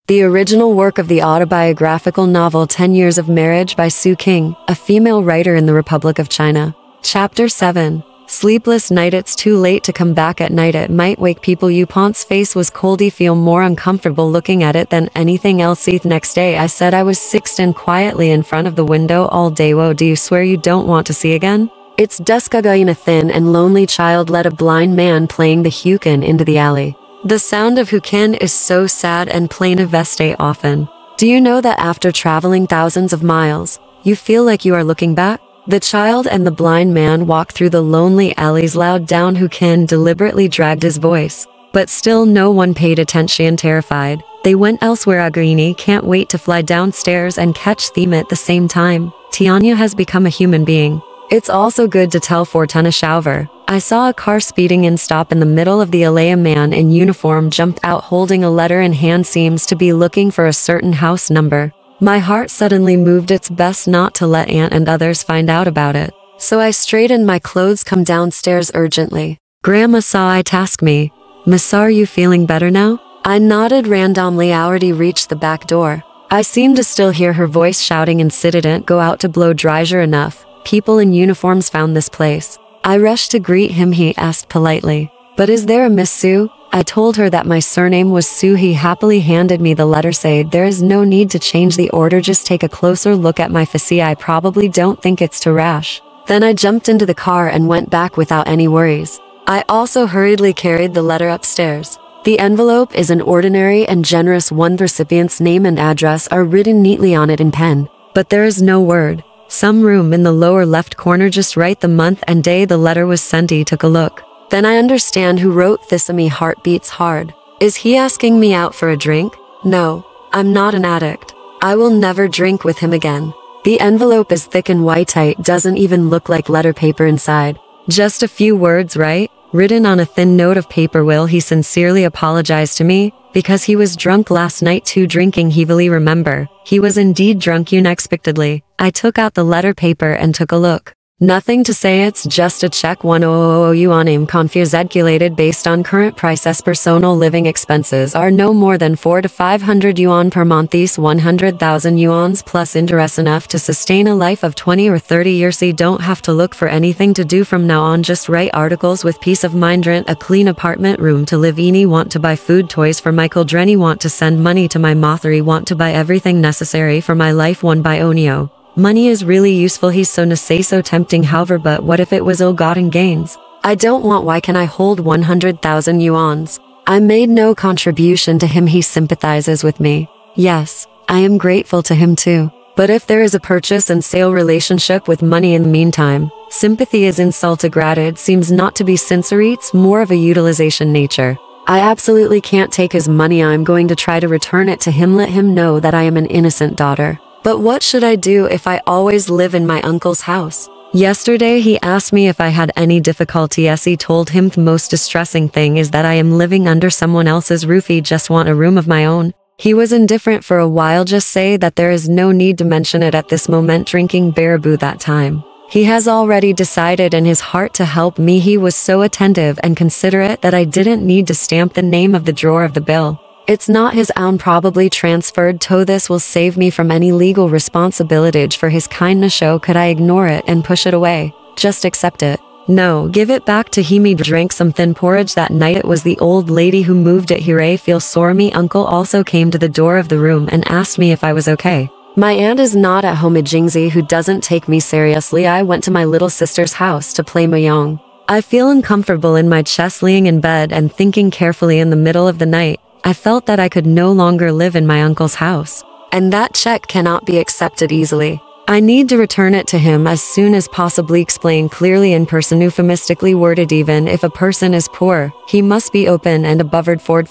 the original work of the autobiographical novel 10 Years of Marriage by Su King, a female writer in the Republic of China. Chapter 7. Sleepless night. It's too late to come back at night. It might wake people. Yupon's face was cold. He feel more uncomfortable looking at it than anything else. Next day I said I was sick and quietly in front of the window all day. Whoa, do you swear you don't want to see again? It's dusk. A thin and lonely child led a blind man playing the hukin into the alley. The sound of hukin is so sad and plain a veste often. Do you know that after traveling thousands of miles, you feel like you are looking back? The child and the blind man walked through the lonely alleys. Loud down hukin deliberately dragged his voice. But still no one paid attention. Terrified, they went elsewhere. Agrini can't wait to fly downstairs and catch them at the same time. Tianya has become a human being. It's also good to tell Fortuna Chauver. I saw a car speeding and stop in the middle of the alley. A man in uniform jumped out holding a letter in hand. Seems to be looking for a certain house number. My heart suddenly moved. It's best not to let Aunt and others find out about it. So I straightened my clothes, come downstairs urgently. Grandma saw I task me. Miss, are you feeling better now? I nodded randomly. I already reached the back door. I seemed to still hear her voice shouting and didn't go out to blow dryer enough. People in uniforms found this place. I rushed to greet him. He asked politely, but is there a Miss Su? I told her that my surname was Su. He happily handed me the letter. Said there is no need to change the order, just take a closer look at my face. I probably don't think it's too rash. Then I jumped into the car and went back without any worries. I also hurriedly carried the letter upstairs. The envelope is an ordinary and generous one. The recipient's name and address are written neatly on it in pen, but there is no word. Some room in the lower left corner. Just write the month and day the letter was sent. He took a look. Then I understand who wrote this. Me heart beats hard. Is he asking me out for a drink? No, I'm not an addict. I will never drink with him again. The envelope is thick and white. It doesn't even look like letter paper inside. Just a few words, right? Written on a thin note of paper. Will he sincerely apologize to me? Because he was drunk last night too, drinking heavily. Remember, he was indeed drunk unexpectedly. I took out the letter paper and took a look. Nothing to say, it's just a check 100 yuan. I'm confused. Calculated based on current prices. Personal living expenses are no more than 400 to 500 yuan per month. These 100,000 yuans plus interest enough to sustain a life of 20 or 30 years. You don't have to look for anything to do from now on, just write articles with peace of mind. Rent a clean apartment, room to live. Ini want to buy food, toys for Michael. Drenny want to send money to my Mothri. Want to buy everything necessary for my life. One by Onio. Money is really useful. He's so tempting. However, but what if it was ill-gotten gains? I don't want. Why can I hold 100,000 yuans? I made no contribution to him. He sympathizes with me. Yes, I am grateful to him too. But if there is a purchase and sale relationship with money in the meantime, sympathy is insulted. Seems not to be sincere. It's more of a utilization nature. I absolutely can't take his money. I'm going to try to return it to him. Let him know that I am an innocent daughter. But what should I do if I always live in my uncle's house? Yesterday he asked me if I had any difficulty. As he told him the most distressing thing is that I am living under someone else's roof. He just want a room of my own. He was indifferent for a while. Just say that there is no need to mention it at this moment. Drinking Baraboo that time. He has already decided in his heart to help me. He was so attentive and considerate that I didn't need to stamp the name of the drawer of the bill. It's not his own, probably transferred to. This will save me from any legal responsibility for his kindness. Show could I ignore it and push it away? Just accept it. No, give it back to him. He drank some thin porridge that night. It was the old lady who moved it here. I feel sore. Me uncle also came to the door of the room and asked me if I was okay. My aunt is not at home. A Jingzi who doesn't take me seriously. I went to my little sister's house to play mahjong. I feel uncomfortable in my chest laying in bed and thinking carefully. In the middle of the night, I felt that I could no longer live in my uncle's house, and that check cannot be accepted easily. I need to return it to him as soon as possibly. Explain clearly in person. Euphemistically worded. Even if a person is poor, he must be open and above-board.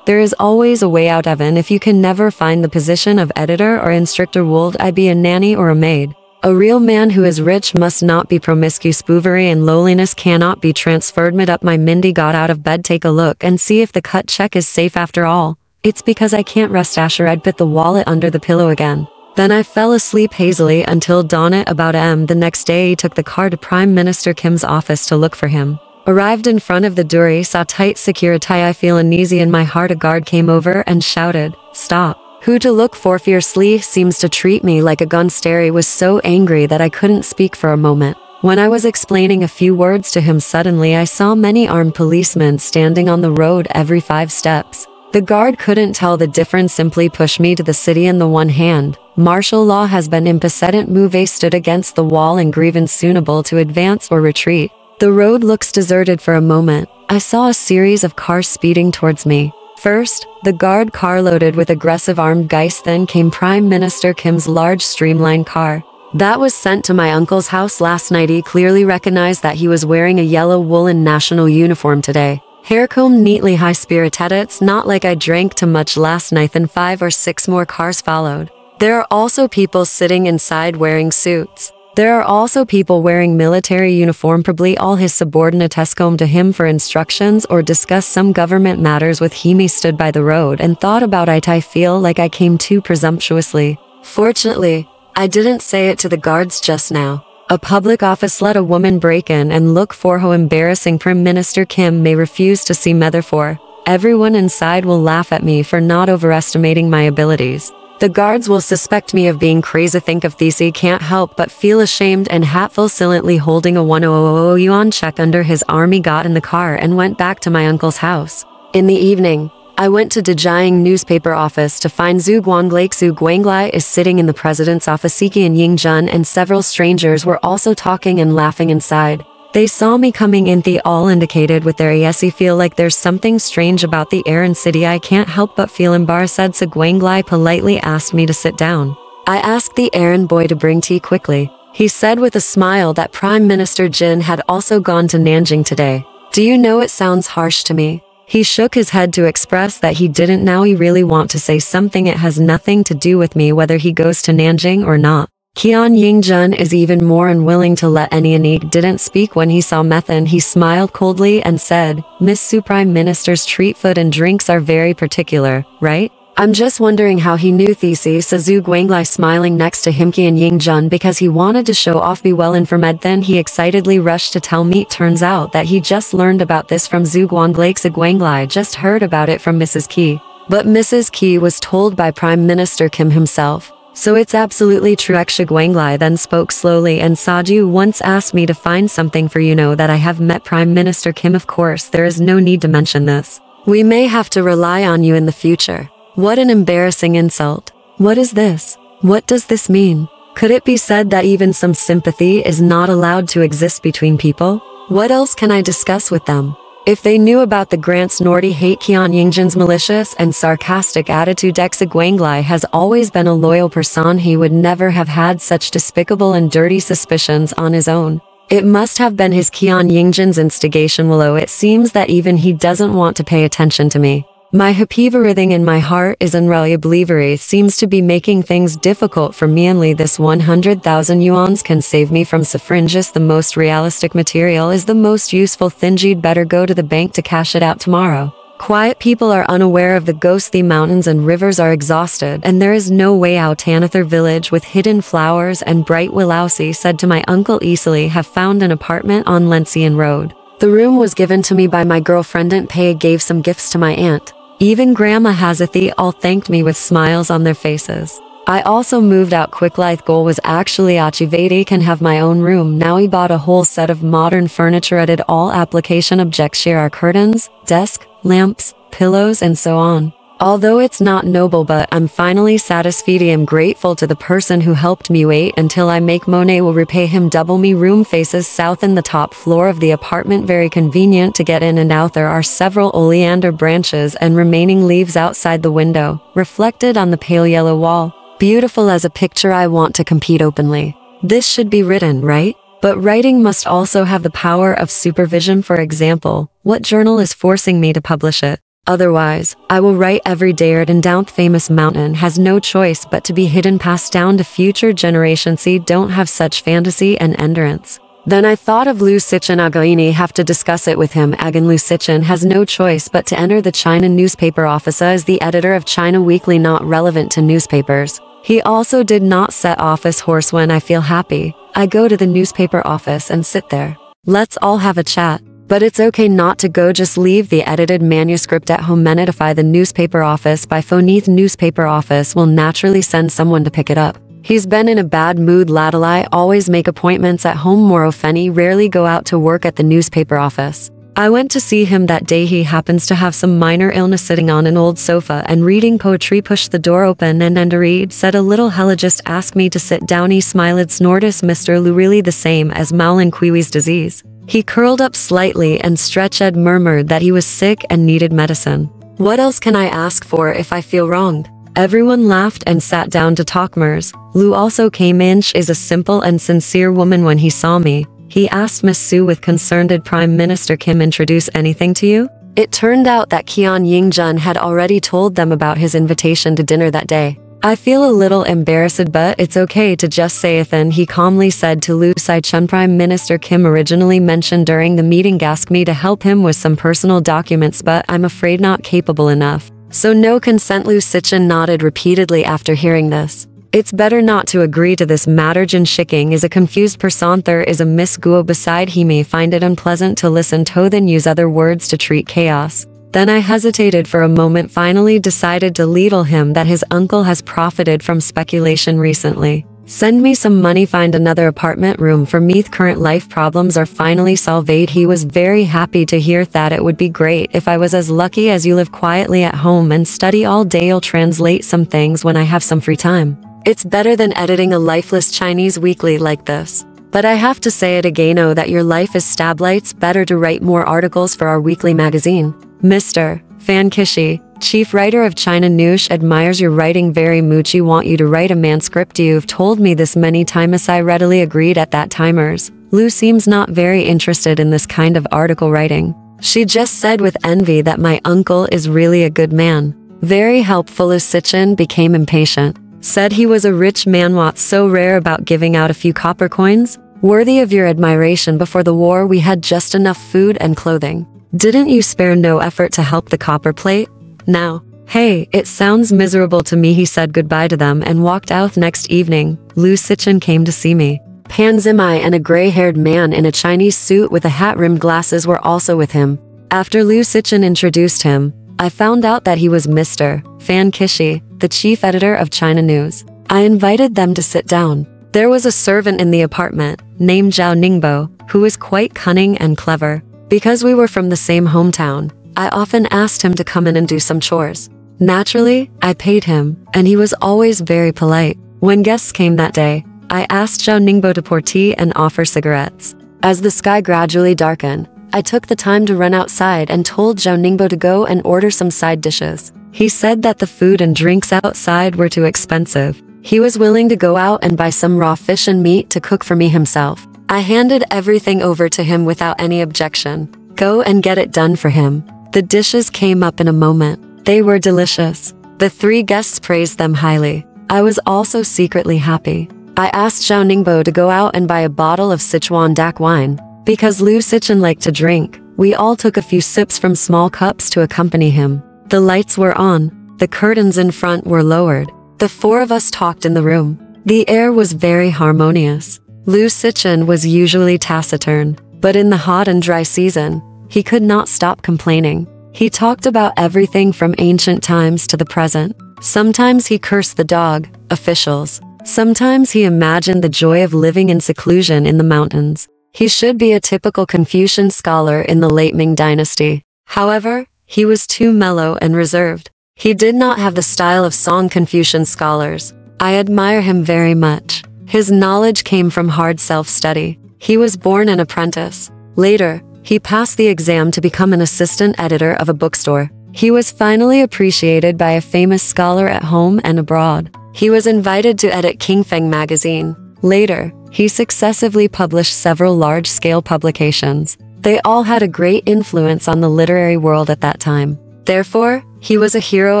There is always a way out. Even if you can never find the position of editor or instructor, would I be a nanny or a maid? A real man who is rich must not be promiscuous. Boovery and lowliness cannot be transferred. Mid up. My Mindy got out of bed. Take a look and see if the cut check is safe after all. It's because I can't rest. Asher, I'd put the wallet under the pillow again. Then I fell asleep hazily until dawn. At about the next day he took the car to Prime Minister Kim's office to look for him. Arrived in front of the door, saw tight security. I feel uneasy in my heart. A guard came over and shouted, "Stop." Who to look for fiercely seems to treat me like a gunsteri was so angry that I couldn't speak for a moment. When I was explaining a few words to him, suddenly I saw many armed policemen standing on the road every 5 steps. The guard couldn't tell the difference, simply pushed me to the city in the one hand. Martial law has been impossible. Move stood against the wall and grievance unable to advance or retreat. The road looks deserted for a moment. I saw a series of cars speeding towards me. First, the guard car loaded with aggressive armed guys, then came Prime Minister Kim's large streamlined car. That was sent to my uncle's house last night. He clearly recognized that he was wearing a yellow woolen national uniform today. Hair combed neatly, high-spirited. It's not like I drank too much last night. Then 5 or 6 more cars followed. There are also people sitting inside wearing suits. There are also people wearing military uniform. Probably all his subordinates come to him for instructions or discuss some government matters with him. He stood by the road and thought about it. I feel like I came too presumptuously. Fortunately, I didn't say it to the guards just now. A public office let a woman break in and look for how embarrassing Prime Minister Kim may refuse to see me. Therefore, everyone inside will laugh at me for not overestimating my abilities. The guards will suspect me of being crazy. Think of this. He can't help but feel ashamed and hateful. Silently holding a 1,000 yuan check under his arm, he got in the car and went back to my uncle's house. In the evening, I went to Dejiang newspaper office to find Zhu Guanglai. Zhu Guanglai is sitting in the president's office. Siki and Yingjun and several strangers were also talking and laughing inside. They saw me coming in. They all indicated with their eyes. I feel like there's something strange about the air in city. I can't help but feel embarrassed. Zhu Guanglai politely asked me to sit down. I asked the errand boy to bring tea quickly. He said with a smile that Prime Minister Jin had also gone to Nanjing today. Do you know, it sounds harsh to me. He shook his head to express that he didn't. Now he really want to say something. It has nothing to do with me whether he goes to Nanjing or not. Qian Yingjun is even more unwilling to let any and he didn't speak when he saw Methan. He smiled coldly and said, "Miss Su, Prime Minister's treat food and drinks are very particular, right? I'm just wondering how he knew thesis." Zhu Guanglai smiling next to him Qian Yingjun because he wanted to show off, be well informed. Then he excitedly rushed to tell me. Turns out that he just learned about this from Zhu Guanglai. Zhu Guanglai just heard about it from Mrs. Qi. But Mrs. Qi was told by Prime Minister Kim himself. So it's absolutely true. Zhu Guanglai then spoke slowly and Saju once asked me to find something for you. Know that I have met Prime Minister Kim. Of course, there is no need to mention this. We may have to rely on you in the future. What an embarrassing insult. What is this? What does this mean? Could it be said that even some sympathy is not allowed to exist between people? What else can I discuss with them? If they knew about the grants Nordy hate Qian Yingjun's malicious and sarcastic attitude. Zhu Guanglai has always been a loyal person. He would never have had such despicable and dirty suspicions on his own. It must have been his Qian Yingjun's instigation. Willow, it seems that even he doesn't want to pay attention to me. My happy-breathing in my heart is unreliable. Seems to be making things difficult for me. Only this 100,000 yuans can save me from suffrages. The most realistic material is the most useful thing. You'd better go to the bank to cash it out tomorrow. Quiet people are unaware of the ghostly mountains and rivers are exhausted, and there is no way out. Tanather village with hidden flowers and bright Willowsy said to my uncle easily have found an apartment on Lencian Road. The room was given to me by my girlfriend and Pei gave some gifts to my aunt. Even Grandma Hazathi all thanked me with smiles on their faces. I also moved out quick. Life goal was actually Achivedi can have my own room. Now he bought a whole set of modern furniture. Added all application objects, share our curtains, desk, lamps, pillows and so on. Although it's not noble, but I'm finally satisfied. I am grateful to the person who helped me. Wait until I make Monet will repay him double. Me room faces south in the top floor of the apartment. Very convenient to get in and out. There are several oleander branches and remaining leaves outside the window, reflected on the pale yellow wall. Beautiful as a picture. I want to compete openly. This should be written, right? But writing must also have the power of supervision. For example, what journal is forcing me to publish it? Otherwise, I will write every day. And Doubt famous mountain has no choice but to be hidden, passed down to future generations. See, don't have such fantasy and endurance. Then I thought of Lu Sichin. Againi have to discuss it with him. Agan Lu Sichin has no choice but to enter the China newspaper office as the editor of China Weekly, not relevant to newspapers. He also did not set office horse. When I feel happy, I go to the newspaper office and sit there. Let's all have a chat. But it's okay not to go, just leave the edited manuscript at home, notify the newspaper office by phone. The newspaper office will naturally send someone to pick it up. He's been in a bad mood lately. I always make appointments at home more often, rarely go out to work at the newspaper office. I went to see him that day. He happens to have some minor illness, sitting on an old sofa and reading poetry. Pushed the door open and to read, said a little hella, just asked me to sit down. He smiled, snorted, Mr. Lu really the same as Malinqui's disease. He curled up slightly and stretched, murmured that he was sick and needed medicine. What else can I ask for if I feel wronged? Everyone laughed and sat down to talk. Mers. Lu also came in. She is a simple and sincere woman. When he saw me, he asked Miss Su with concern, did Prime Minister Kim introduce anything to you? It turned out that Qian Yingjun had already told them about his invitation to dinner that day. I feel a little embarrassed, but it's okay to just say it then, he calmly said to Lu Sichun. Prime Minister Kim originally mentioned during the meeting asked me to help him with some personal documents, but I'm afraid not capable enough. So no consent. Lu Sichun nodded repeatedly after hearing this. It's better not to agree to this matter. Jin Shiking is a confused person. There is a Miss Guo beside. He may find it unpleasant to listen to, then use other words to treat chaos. Then I hesitated for a moment, finally decided to ladle him that his uncle has profited from speculation recently. Send me some money, find another apartment room for me. Current life problems are finally solved. He was very happy to hear that. It would be great if I was as lucky as you, live quietly at home and study all day. I'll translate some things when I have some free time. It's better than editing a lifeless Chinese weekly like this. But I have to say it again, oh, that your life is stablights. Better to write more articles for our weekly magazine. Mr. Fan Kishi, chief writer of China News, admires your writing very much. Want you to write a manuscript. You've told me this many times. I readily agreed at that timers. Lu seems not very interested in this kind of article writing. She just said with envy that my uncle is really a good man. Very helpful. Lu Sichun became impatient. Said he was a rich man. What's so rare about giving out a few copper coins? Worthy of your admiration. Before the war we had just enough food and clothing. Didn't you spare no effort to help the copper plate? Now, hey, it sounds miserable to me. He said goodbye to them and walked out. Next evening, Lu Sichun came to see me. Pan Zimai and a gray-haired man in a Chinese suit with a hat-rimmed glasses were also with him. After Lu Sichun introduced him, I found out that he was Mr. Fan Kishi, the chief editor of China News. I invited them to sit down. There was a servant in the apartment, named Zhao Ningbo, who was quite cunning and clever. Because we were from the same hometown, I often asked him to come in and do some chores. Naturally, I paid him, and he was always very polite. When guests came that day, I asked Zhao Ningbo to pour tea and offer cigarettes. As the sky gradually darkened, I took the time to run outside and told Zhao Ningbo to go and order some side dishes. He said that the food and drinks outside were too expensive. He was willing to go out and buy some raw fish and meat to cook for me himself. I handed everything over to him without any objection. Go and get it done for him. The dishes came up in a moment. They were delicious. The three guests praised them highly. I was also secretly happy. I asked Zhao Ningbo to go out and buy a bottle of Sichuan dak wine. Because Lu Sichun liked to drink, we all took a few sips from small cups to accompany him. The lights were on. The curtains in front were lowered. The four of us talked in the room. The air was very harmonious. Lu Sichun was usually taciturn, but in the hot and dry season, he could not stop complaining. He talked about everything from ancient times to the present. Sometimes he cursed the dog, officials. Sometimes he imagined the joy of living in seclusion in the mountains. He should be a typical Confucian scholar in the late Ming dynasty. However, he was too mellow and reserved. He did not have the style of Song Confucian scholars. I admire him very much. His knowledge came from hard self-study. He was born an apprentice. Later, he passed the exam to become an assistant editor of a bookstore. He was finally appreciated by a famous scholar at home and abroad. He was invited to edit Qingfeng magazine. Later, he successively published several large-scale publications. They all had a great influence on the literary world at that time. Therefore, he was a hero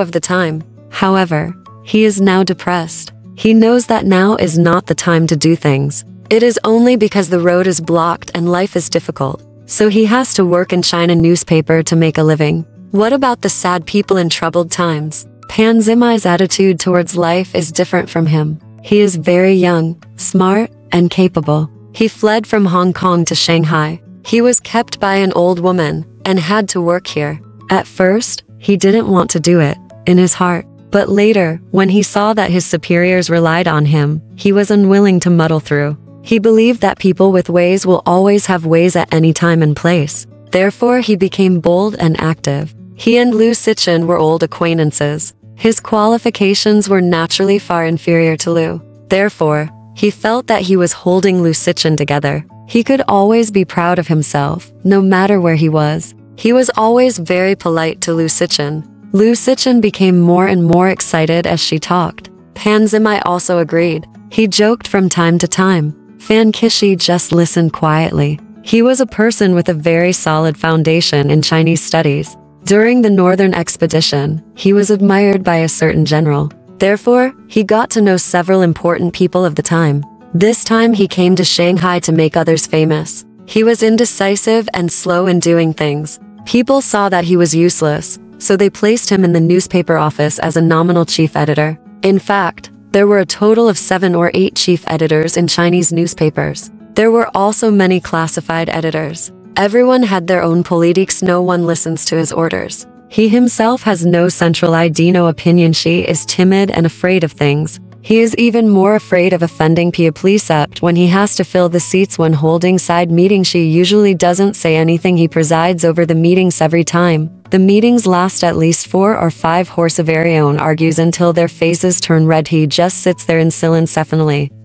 of the time. However, he is now depressed. He knows that now is not the time to do things. It is only because the road is blocked and life is difficult. So he has to work in China newspaper to make a living. What about the sad people in troubled times? Pan Zimai's attitude towards life is different from him. He is very young, smart, and capable. He fled from Hong Kong to Shanghai. He was kept by an old woman and had to work here. At first, he didn't want to do it, in his heart. But later, when he saw that his superiors relied on him, he was unwilling to muddle through. He believed that people with ways will always have ways at any time and place. Therefore, he became bold and active. He and Lu Sichen were old acquaintances. His qualifications were naturally far inferior to Lu. Therefore, he felt that he was holding Lu Sichen together. He could always be proud of himself, no matter where he was. He was always very polite to Lu Sichen. Lu Sichen became more and more excited as she talked. Pan Zimai also agreed. He joked from time to time. Fan Kishi just listened quietly. He was a person with a very solid foundation in Chinese studies. During the Northern Expedition, he was admired by a certain general. Therefore, he got to know several important people of the time. This time he came to Shanghai to make others famous. He was indecisive and slow in doing things. People saw that he was useless, so they placed him in the newspaper office as a nominal chief editor. In fact, there were a total of 7 or 8 chief editors in Chinese newspapers. There were also many classified editors. Everyone had their own politics, no one listens to his orders. He himself has no central idea, no opinion. She is timid and afraid of things. He is even more afraid of offending people, except when he has to fill the seats when holding side meetings. She usually doesn't say anything. He presides over the meetings every time. The meetings last at least 4 or 5 hours. Everyone argues until their faces turn red. He just sits there in silence.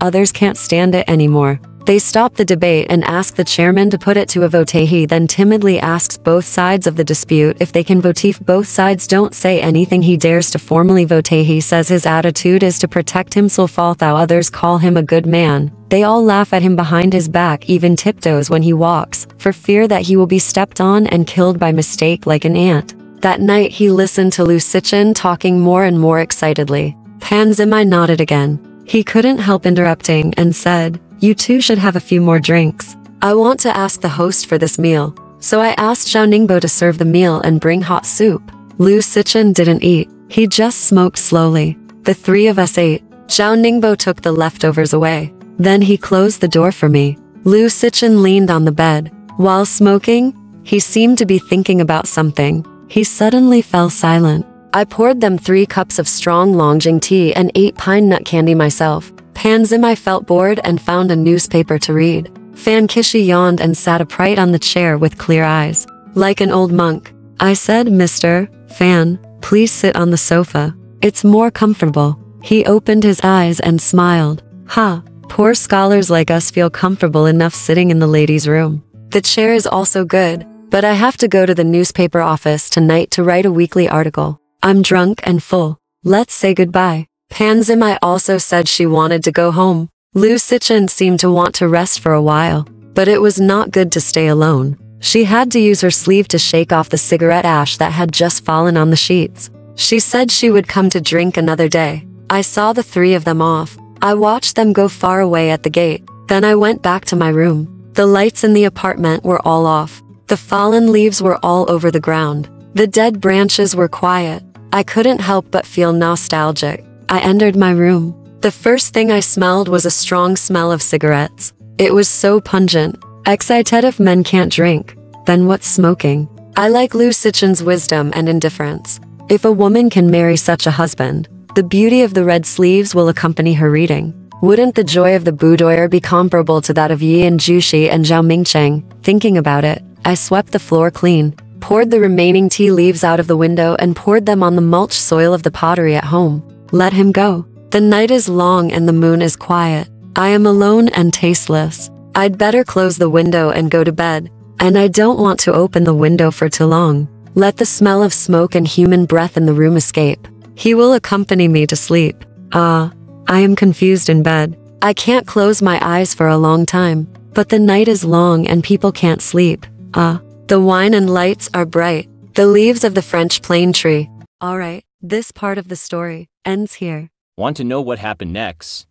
Others can't stand it anymore. They stop the debate and ask the chairman to put it to a vote. He then timidly asks both sides of the dispute if they can vote. If both sides don't say anything, he dares to formally vote. He says his attitude is to protect himself, although others call him a good man. They all laugh at him behind his back, even tiptoes when he walks, for fear that he will be stepped on and killed by mistake like an ant. That night he listened to Lu Sichen talking more and more excitedly. Pan Zimai nodded again. He couldn't help interrupting and said, "You two should have a few more drinks. I want to ask the host for this meal." So I asked Zhao Ningbo to serve the meal and bring hot soup. Lu Sichen didn't eat. He just smoked slowly. The 3 of us ate. Zhao Ningbo took the leftovers away. Then he closed the door for me. Lu Sichen leaned on the bed. While smoking, he seemed to be thinking about something. He suddenly fell silent. I poured them 3 cups of strong Longjing tea and 8 pine nut candy myself. Pan Zimai felt bored and found a newspaper to read. Fan Kishi yawned and sat upright on the chair with clear eyes. Like an old monk. I said, "Mr. Fan, please sit on the sofa. It's more comfortable." He opened his eyes and smiled. "Ha, poor scholars like us feel comfortable enough sitting in the ladies' room. The chair is also good, but I have to go to the newspaper office tonight to write a weekly article. I'm drunk and full. Let's say goodbye." Pan Zimai also said she wanted to go home. Lu Sichen seemed to want to rest for a while, but it was not good to stay alone. She had to use her sleeve to shake off the cigarette ash that had just fallen on the sheets. She said she would come to drink another day. I saw the 3 of them off. I watched them go far away at the gate. Then I went back to my room. The lights in the apartment were all off. The fallen leaves were all over the ground. The dead branches were quiet. I couldn't help but feel nostalgic. I entered my room. The first thing I smelled was a strong smell of cigarettes. It was so pungent. Excited if men can't drink, then what's smoking? I like Lu Sichen's wisdom and indifference. If a woman can marry such a husband, the beauty of the red sleeves will accompany her reading. Wouldn't the joy of the boudoir be comparable to that of Yi and Jushi and Zhao Mingcheng? Thinking about it, I swept the floor clean, poured the remaining tea leaves out of the window and poured them on the mulch soil of the pottery at home. Let him go. The night is long and the moon is quiet. I am alone and tasteless. I'd better close the window and go to bed. And I don't want to open the window for too long. Let the smell of smoke and human breath in the room escape. He will accompany me to sleep. I am confused in bed. I can't close my eyes for a long time. But the night is long and people can't sleep. The wine and lights are bright. The leaves of the French plane tree. Alright, this part of the story ends here. Want to know what happened next?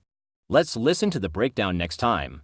Let's listen to the breakdown next time.